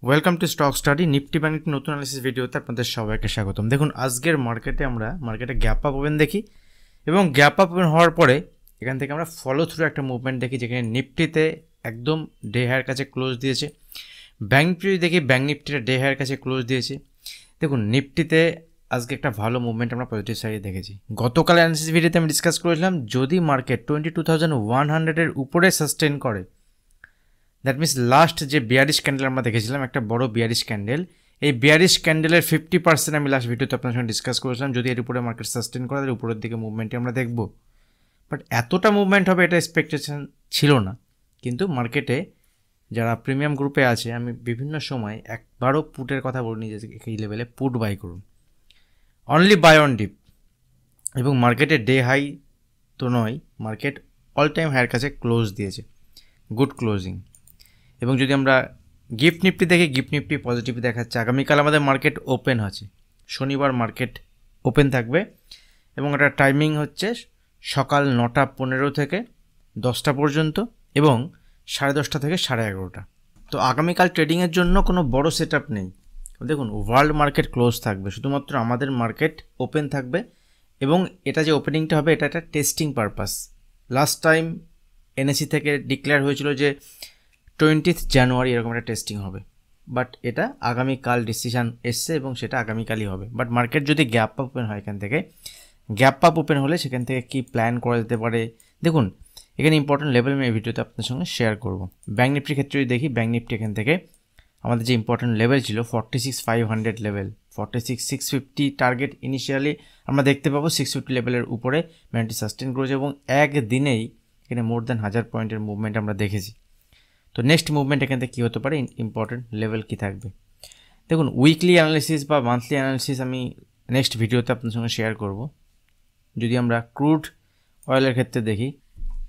Welcome to stock study. Nifty bank নতুন analysis ভিডিওতে আপনাদের সবাইকে স্বাগতম। দেখুন, আজকের মার্কেটে গ্যাপ আপ ওপেন দেখি এবং গ্যাপ আপ ওপেন হওয়ার পরে এখান থেকে আমরা ফলো থ্রু একটা মুভমেন্ট দেখি, যেখানে নিফটিতে একদম ডে হায়ার কাছে ক্লোজ দিয়েছে। ব্যাংক নিফটি দেখি, ব্যাংক নিফটিটা ডে হায়ার কাছে ক্লোজ দিয়েছে। দেখুন, নিফটিতে আজকে একটা ভালো মুভমেন্ট আমরা পজিটিভ সাইডে দেখেছি। গতকাল অ্যানালিসিস ভিডিওতে আমি ডিসকাস করেছিলাম, যদি মার্কেট 22,100-এর উপরে সাস্টেন করে, দ্যাট মিনস লাস্ট যে বিয়ারিশ ক্যান্ডেল আমরা দেখেছিলাম, একটা বড় বিয়ারিশ ক্যান্ডেল, এই বিয়ারিশ ক্যান্ডেলের 50% আমি লাস্ট ভিডিওতে আপনার সঙ্গে ডিসকাস করেছিলাম। যদি এর উপরে মার্কেট সাস্টেন করে, তাহলে উপরের দিকে মুভমেন্টটি আমরা দেখব। বাট এতটা মুভমেন্ট হবে এটা এক্সপেকটেশন ছিল না। কিন্তু মার্কেটে যারা প্রিমিয়াম গ্রুপে আছে, আমি বিভিন্ন সময় একবারও পুটের কথা বলিনি যে এই লেভেলে পুট বাই করুন, অনলি বাই অন ডিপ। এবং মার্কেটে ডে হাই তো নয়, মার্কেট অল টাইম হাইয়ের কাছে ক্লোজ দিয়েছে, গুড ক্লোজিং। এবং যদি আমরা গিফট নিফটি দেখি, গিফট নিফটি পজিটিভ দেখাচ্ছে। আগামীকাল আমাদের মার্কেট ওপেন আছে, শনিবার মার্কেট ওপেন থাকবে এবং এটা টাইমিং হচ্ছে সকাল 9:15 থেকে 10টা পর্যন্ত এবং 10:30 থেকে 11:30। তো আগামীকাল ট্রেডিংয়ের জন্য কোনো বড় সেট আপ নেই। দেখুন, ওয়ার্ল্ড মার্কেট ক্লোজ থাকবে, শুধুমাত্র আমাদের মার্কেট ওপেন থাকবে। এবং এটা যে ওপেনিংটা হবে, এটা একটা testing purpose. Last time NAC থেকে ডিক্লেয়ার হয়েছিল যে 20 জানুয়ারি এরকম একটা টেস্টিং হবে, বাট এটা আগামীকাল ডিসিশান এসছে এবং সেটা আগামীকালই হবে। বাট মার্কেট যদি গ্যাপ আপ ওপেন হয়, এখান থেকে গ্যাপ আপ ওপেন হলে সেখান থেকে কী প্ল্যান করা যেতে পারে, দেখুন এখানে ইম্পর্টেন্ট লেভেল আমি এই ভিডিওতে আপনার সঙ্গে শেয়ার করব। ব্যাংক নিফটির ক্ষেত্রে যদি দেখি, ব্যাংক নিফটি এখান থেকে আমাদের যে ইম্পর্টেন্ট লেভেল ছিল 46,500 লেভেল, 46,650 টার্গেট ইনিশিয়ালি আমরা দেখতে পাবো। 650 লেভেলের উপরে ব্যাংকটি সাস্টেন করেছে এবং একদিনেই এখানে মোর দ্যান 1000 পয়েন্টের মুভমেন্ট আমরা দেখেছি। তো নেক্সট মুভমেন্ট এখান থেকে কী হতে পারে, ইম্পর্টেন্ট লেভেল কী থাকবে, দেখুন উইকলি অ্যানালিসিস বা মান্থলি অ্যানালিসিস আমি নেক্সট ভিডিওতে আপনার সঙ্গে শেয়ার করব। যদি আমরা ক্রুড অয়েলের ক্ষেত্রে দেখি,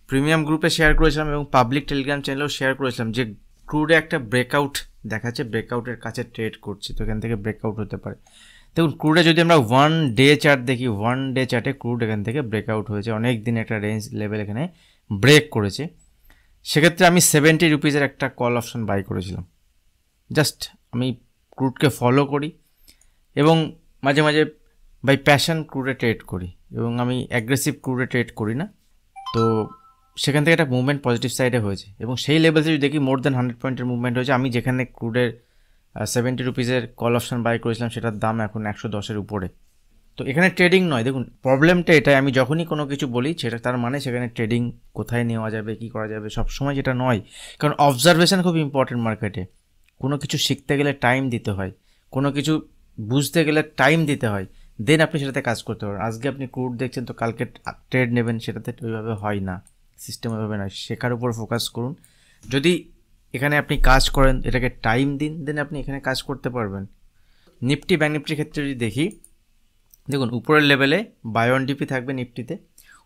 প্রিমিয়াম গ্রুপে শেয়ার করেছিলাম এবং পাবলিক টেলিগ্রাম চ্যানেলেও শেয়ার করেছিলাম যে ক্রুডে একটা ব্রেকআউট দেখাচ্ছে, ব্রেকআউটের কাছে ট্রেড করছে, তো এখান থেকে ব্রেকআউট হতে পারে। দেখুন, ক্রুডে যদি আমরা 1 ডে চার্ট দেখি, 1 ডে চার্টে ক্রুড এখান থেকে ব্রেকআউট হয়েছে, অনেক দিন একটা রেঞ্জ লেভেল এখানে ব্রেক করেছে। সেক্ষেত্রে আমি 70 রুপিজের একটা কল অপশন বাই করেছিলাম। জাস্ট আমি ক্রুডকে ফলো করি এবং মাঝে মাঝে বাই প্যাশন ক্রুডে ট্রেড করি, এবং আমি অ্যাগ্রেসিভ ক্রুডে ট্রেড করি না। তো সেখান থেকে একটা মুভমেন্ট পজিটিভ সাইডে হয়েছে এবং সেই লেভেলে যদি দেখি মোর দ্যান 100 পয়েন্টের মুভমেন্ট হয়েছে। আমি যেখানে ক্রুডের 70 রুপিজের কল অপশন বাই করেছিলাম, সেটার দাম এখন 110-এর উপরে। তো এখানে ট্রেডিং নয়। দেখুন, প্রবলেমটা এটাই, আমি যখনই কোনো কিছু বলি সেটা তার মানে সেখানে ট্রেডিং কোথায় নেওয়া যাবে, কী করা যাবে, সবসময় যেটা নয়। কারণ অবজারভেশন খুব ইম্পর্টেন্ট মার্কেটে। কোনো কিছু শিখতে গেলে টাইম দিতে হয়, কোনো কিছু বুঝতে গেলে টাইম দিতে হয়, দেন আপনি সেটাতে কাজ করতে পারেন। আজকে আপনি ক্রুড দেখছেন, তো কালকে ট্রেড নেবেন, সেটাতে ওইভাবে হয় না, সিস্টেম ওইভাবে নয়। শেখার উপর ফোকাস করুন। যদি এখানে আপনি কাজ করেন, এটাকে টাইম দিন, দেন আপনি এখানে কাজ করতে পারবেন। নিফটি ব্যাংক নিফটির ক্ষেত্রে যদি দেখি, দেখুন উপরের লেভেলে বাই অন ডিপি থাকবে নিফটিতে।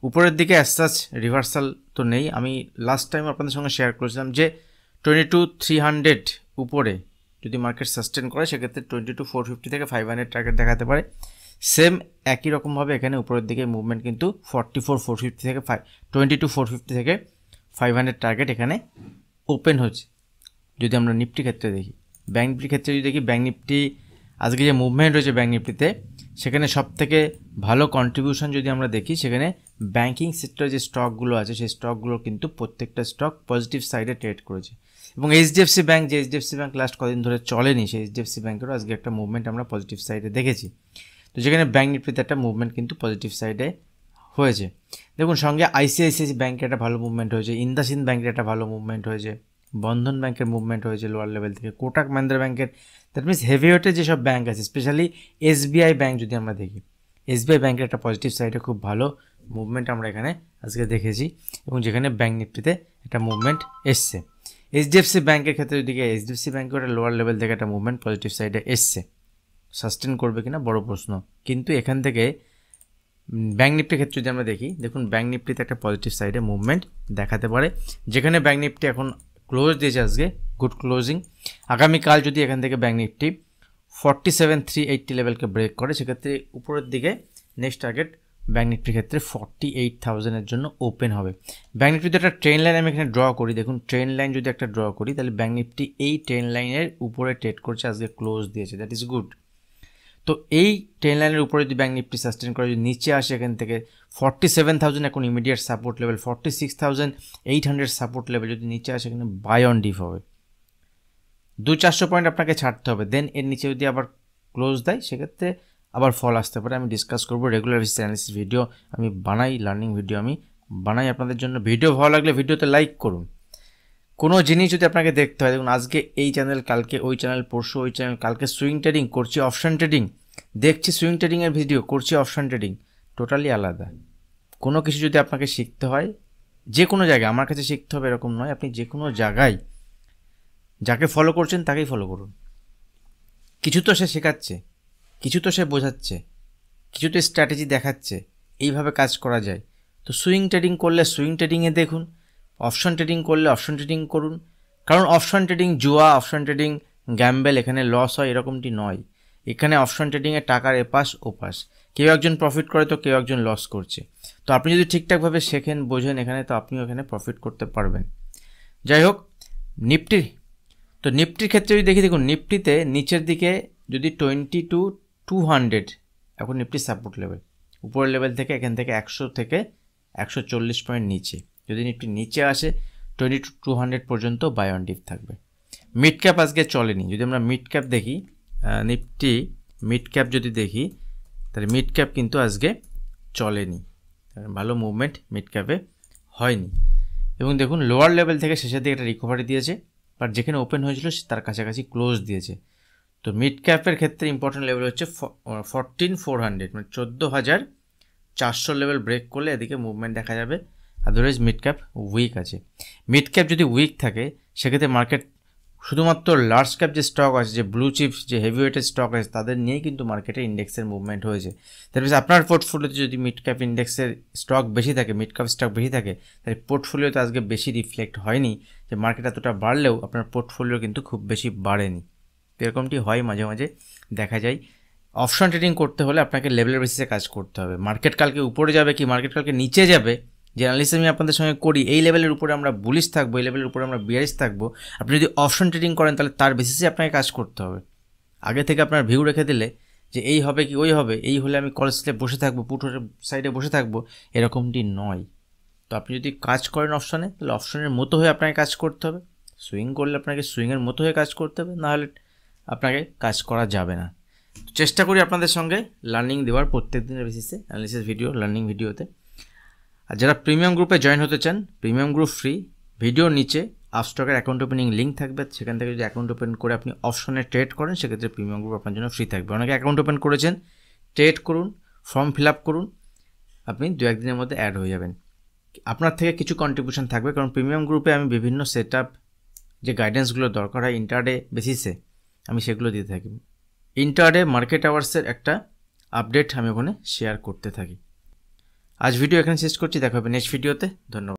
উপরের দিকে অ্যাজ সাচ রিভার্সাল তো নেই। আমি লাস্ট টাইম আপনাদের সঙ্গে শেয়ার করেছিলাম যে 22,300 উপরে যদি মার্কেট সাস্টেন করে, সেক্ষেত্রে 22,450 থেকে 500 টার্গেট দেখাতে পারে। সেম একই রকমভাবে এখানে উপরের দিকে মুভমেন্ট কিন্তু 44,450 থেকে 22,450 থেকে 500 টার্গেট এখানে ওপেন হচ্ছে। যদি আমরা নিফটি ক্ষেত্রে দেখি, ব্যাংক নিফটির ক্ষেত্রে যদি দেখি, ব্যাংক নিফটি আজকে যে মুভমেন্ট রয়েছে ব্যাংক নিফটিতে, সেখানে সবথেকে ভালো কন্ট্রিবিউশন যদি আমরা দেখি, সেখানে ব্যাংকিং সেক্টরে যে স্টকগুলো আছে, সেই স্টকগুলো কিন্তু প্রত্যেকটা স্টক পজিটিভ সাইডে ট্রেড করেছে। এবং এইচডিএফসি ব্যাংক, যে এইচডিএফসি ব্যাংক লাস্ট কদিন ধরে চলেনি, সেই এইচডিএফসি ব্যাংকেরও আজকে একটা মুভমেন্ট আমরা পজিটিভ সাইডে দেখেছি। তো যেখানে ব্যাংক নিফটিতে একটা মুভমেন্ট কিন্তু পজিটিভ সাইডে হয়েছে। দেখুন, সঙ্গে আইসিআইসিআই ব্যাংকের একটা ভালো মুভমেন্ট হয়েছে, ইন্দাসিন্দ ব্যাংকের একটা ভালো মুভমেন্ট হয়েছে, বন্ধন ব্যাংকের মুভমেন্ট হয়েছে লোয়ার লেভেল থেকে, কোটাক মহিন্দ্রা ব্যাংকের, দ্যাট মিনস হেভিওয়েটের যেসব ব্যাংক আছে, স্পেশালি এসবিআই ব্যাংক যদি আমরা দেখি, এসবিআই ব্যাংকের একটা পজিটিভ সাইডে খুব ভালো মুভমেন্ট আমরা এখানে আজকে দেখেছি এবং যেখানে ব্যাংক নিফটিতে একটা মুভমেন্ট এসছে। এইচডিএফসি ব্যাংকের ক্ষেত্রে যদি এইচডিএফসি ব্যাংকের একটা লোয়ার লেভেল থেকে একটা মুভমেন্ট পজিটিভ সাইডে এসছে, সাস্টেন করবে কিনা বড় প্রশ্ন। কিন্তু এখান থেকে ব্যাংক নিফটির ক্ষেত্রে যদি আমরা দেখি, দেখুন ব্যাংক নিফটিতে একটা পজিটিভ সাইডে মুভমেন্ট দেখাতে পারে, যেখানে ব্যাংক নিফটি এখন ক্লোজ দিয়েছে আজকে, গুড ক্লোজিং। আগামীকাল যদি এখান থেকে ব্যাংক নিফটি 47,380 লেভেলকে ব্রেক করে, সেক্ষেত্রে উপরের দিকে নেক্সট টার্গেট ব্যাঙ্ক নিফটির ক্ষেত্রে 48,000-এর জন্য ওপেন হবে। ব্যাঙ্ক নিফটিতে একটা ট্রেন লাইন আমি এখানে ড্র করি, দেখুন ট্রেন লাইন যদি একটা ড্র করি তাহলে ব্যাঙ্ক নিফটি এই ট্রেন লাইনের উপরে ট্রেড করছে, আজকে ক্লোজ দিয়েছে, দ্যাট ইজ গুড। তো এই ট্রেন লাইনের উপরে যদি ব্যাঙ্ক নিফটি সাস্টেন করে যদি নিচে আসে এখান থেকে 47,000 এখন immediate support level, 46,800 support level যদি নিচে আসে এখানে বাই অন ডিপ হবে। 200-400 পয়েন্ট আপনাকে ছাড়তে হবে, দেন এর নিচে যদি আবার ক্লোজ দেয় সেক্ষেত্রে আবার ফল আসতে পারে। আমি ডিসকাস করবো রেগুলার বেসিস অ্যানালিসিস ভিডিও আমি বানাই, লার্নিং ভিডিও আমি বানাই আপনাদের জন্য। ভিডিও ভালো লাগলে ভিডিওতে লাইক করুন। কোনো জিনিস যদি আপনাকে দেখতে হয়, দেখুন আজকে এই চ্যানেল, কালকে ওই চ্যানেল, পরশু ওই চ্যানেল, কালকে সুইং ট্রেডিং করছি, অপশন ট্রেডিং দেখছি, সুইং ট্রেডিংয়ের ভিডিও করছি, অপশন ট্রেডিং টোটালি আলাদা। কোনো কিছু যদি আপনাকে শিখতে হয় যে কোনো জায়গায়, আমার কাছে শিখতে হবে এরকম নয়, আপনি যে কোনো জায়গায় যাকে ফলো করছেন তাকেই ফলো করুন। কিছু তো সে শেখাচ্ছে, কিছু তো সে বোঝাচ্ছে, কিছু তো স্ট্র্যাটেজি দেখাচ্ছে, এইভাবে কাজ করা যায়। তো সুইং ট্রেডিং করলে সুইং ট্রেডিংয়ে দেখুন, অপশন ট্রেডিং করলে অপশন ট্রেডিং করুন। কারণ অপশন ট্রেডিং জুয়া, অপশন ট্রেডিং গ্যাম্বেল, এখানে লস হয় এরকমটি নয়। এখানে অপশন ট্রেডিংয়ে টাকার এপাশ ওপাশ, কেউ একজন প্রফিট করে তো কেউ একজন লস করছে। তো আপনি যদি ঠিকঠাকভাবে শেখেন, বোঝেন এখানে, তো আপনিও এখানে প্রফিট করতে পারবেন। যাই হোক, নিফটির ক্ষেত্রে যদি দেখি, দেখুন নিফটিতে নিচের দিকে যদি 22,200 এখন নিফটি সাপোর্ট লেভেল, উপরের লেভেল থেকে এখান থেকে 100 থেকে 140 পয়েন্ট নিচে যদি নিফটি নিচে আসে 22,200 পর্যন্ত বাই অন ডিপ থাকবে। মিড ক্যাপ আজকে চলেনি, যদি আমরা মিড ক্যাপ দেখি, নিফটি মিড ক্যাপ যদি দেখি তাহলে মিড ক্যাপ কিন্তু আজকে চলেনি, ভালো মুভমেন্ট মিড ক্যাপে হয়নি। এবং দেখুন লোয়ার লেভেল থেকে শেষের দিকে একটা রিকভারি দিয়েছে, বাট যেখানে ওপেন হয়েছিল তার কাছাকাছি ক্লোজ দিয়েছে। তো মিড ক্যাপের ক্ষেত্রে ইম্পর্টেন্ট লেভেল হচ্ছে 14,400, মানে 14,400 লেভেল ব্রেক করলে এদিকে মুভমেন্ট দেখা যাবে। আদারওয়াইজ মিড ক্যাপ উইক আছে। মিড ক্যাপ যদি উইক থাকে সেক্ষেত্রে মার্কেট শুধুমাত্র লার্জ ক্যাপ যে স্টক আছে, যে ব্লু চিপস, যে হেভিওয়েটেড স্টক আছে তাদের নিয়েই কিন্তু মার্কেটে ইন্ডেক্সের মুভমেন্ট হয়েছে। তার মানে আপনার পোর্টফোলিওতে যদি মিড ক্যাপ ইন্ডেক্সের স্টক বেশি থাকে, মিড ক্যাপ স্টক বেশি থাকে, তাহলে পোর্টফোলিওতে আজকে বেশি রিফ্লেক্ট হয়নি যে মার্কেট এতটা বাড়লেও আপনার পোর্টফোলিও কিন্তু খুব বেশি বাড়েনি। এরকমটি হয়, মাঝে মাঝে দেখা যায়। অপশন ট্রেডিং করতে হলে আপনাকে লেভেলের বেসিসে কাজ করতে হবে। মার্কেট কালকে উপরে যাবে কি মার্কেট কালকে নিচে যাবে, যে অ্যানালিসিস আমি আপনাদের সঙ্গে করি, এই লেভেলের উপরে আমরা বুলিশ থাকবো, এই লেভেলের উপরে আমরা বিয়ারিশ থাকবো। আপনি যদি অপশন ট্রেডিং করেন তাহলে তার বেসিসে আপনাকে কাজ করতে হবে। আগে থেকে আপনার ভিউ রেখে দিলে যে এই হবে কি ওই হবে, এই হলে আমি কল স্লিপে বসে থাকবো, পুটের সাইডে বসে থাকবো, এরকমটি নয়। তো আপনি যদি কাজ করেন অপশনে, তাহলে অপশনের মতো হয়ে আপনাকে কাজ করতে হবে। সুইং করলে আপনাকে সুইংয়ের মতো হয়ে কাজ করতে হবে, নাহলে আপনাকে কাজ করা যাবে না। চেষ্টা করি আপনাদের সঙ্গে লার্নিং দেওয়ার প্রত্যেক দিনের বেসিসে, অ্যানালিসিস ভিডিও, লার্নিং ভিডিওতে। আর যারা প্রিমিয়াম গ্রুপে জয়েন হতে চান, প্রিমিয়াম গ্রুপ ফ্রি, ভিডিওর নিচে আপস্টকের অ্যাকাউন্ট ওপেনিং লিঙ্ক থাকবে, সেখান থেকে যদি অ্যাকাউন্ট ওপেন করে আপনি অপশনে ট্রেড করেন সেক্ষেত্রে প্রিমিয়াম গ্রুপ আপনার জন্য ফ্রি থাকবে। অনেকে অ্যাকাউন্ট ওপেন করেছেন, ট্রেড করুন, ফর্ম ফিল আপ করুন, আপনি 2-1 দিনের মধ্যে অ্যাড হয়ে যাবেন। আপনার থেকে কিছু কন্ট্রিবিউশন থাকবে, কারণ প্রিমিয়াম গ্রুপে আমি বিভিন্ন সেট আপ, যে গাইডেন্সগুলো দরকার হয় ইন্টারডে বেসিসে, আমি সেগুলো দিতে থাকি। ইন্টারডে মার্কেট আওয়ার্সের একটা আপডেট আমি ওখানে শেয়ার করতে থাকি। আজ ভিডিও এখানে শেষ করছি, দেখা হবে নেক্সট ভিডিওতে। ধন্যবাদ।